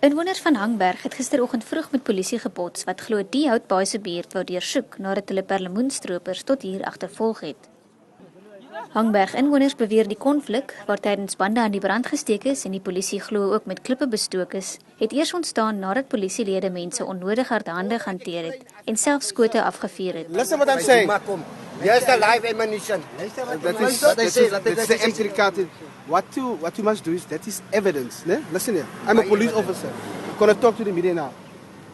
Inwoners van Hangberg het gisteroggend vroeg met polisie gebots wat glo die Houtbaai se buurt wou deursoek nadat hulle perlemoenstropers tot hier agtervolg het. Hangberg inwoners beweer die konflik, waar tydens bande aan die brand gesteek is en die polisie glo ook met klippe bestook is, het eers ontstaan nadat polisielede mense onnodig hardhandig hanteer het en selfs skote afgevuur het. Listen what I'm saying. Here's the live ammunition. That is the empty card. What you must do is, that is evidence. Ne? Listen here. I'm a police officer. I'm going to talk to the media now.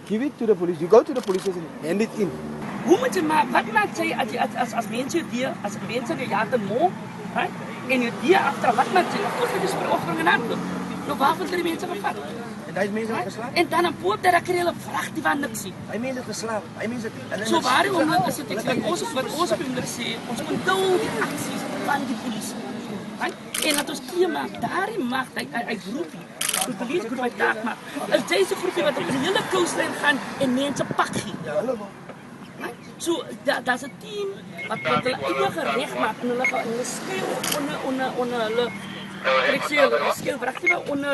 Give it to the police. You go to the police station and hand it in. Hoe moet je maar, wat maakt zij als mensen hier, als mensen die jaten moe, en je hier achter, wat maakt zij? Of je dus verochtend aan doet. Nou, waarvoor zijn die mensen gevat? En hij is mensen geslapen. En dan een poort dat ik er hele vraag die van niks zie. Hij is mensen geslapen. Hij is mensen... Zo waarom is het iets wat ons publiek zegt, ons onthou die acties van die politie. En dat ons hier maakt, daarin maakt hij groepie. De politie groep hij taak maakt. Als deze groepie wat op een hele coastline gaan en mensen pak gieten. So, dat is een team wat hulle eie gerecht maak en hulle skil onder hulle skilbragtiewe onder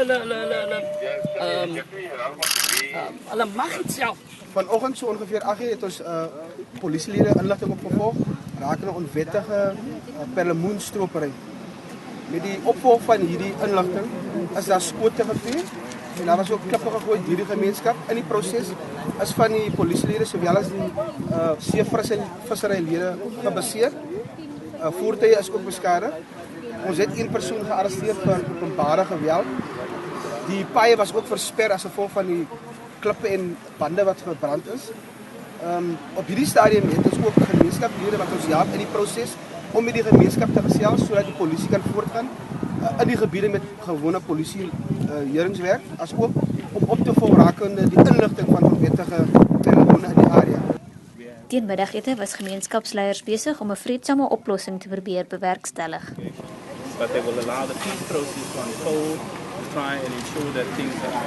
hulle mag iets self. Vanoggend so ongeveer 8 uur het ons polisielede inligting opgevolg rakende onwettige perlemoenstropery. Met die opvolg van hierdie inligting is daar skote gevuur en daar was ook klippe gegooi deur die gemeenskap. In die proses is van die polisielede sowel as die seevisserylede gebaseer. Voertuie is ook beskadig. Ons het 1 persoon gearresteer vir openbare geweld. Die paaie was ook versper as gevolg van die klippe en bande wat verbrand is. Op hierdie stadium het ons ook gemeenskaplede wat ons help in die proses om met die gemeenskap te gesels sodat die polisie kan voortgaan in die gebiede met gewone polisie heuringswerk, as ook om op te volg rakende die inligting van onwettige persone in die area. Teen middagete was gemeenskapsleiers besig om 'n vreedsame oplossing te probeer bewerkstellig. But they will allow the peace process to unfold to try and ensure that things are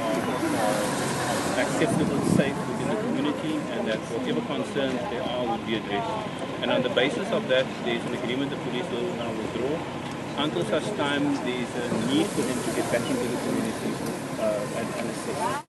acceptable, safe within the community, and that whatever concerns there are will be addressed. And on the basis of that, there is an agreement the police will now withdraw until such time there is a need for them to get back into the community and assist.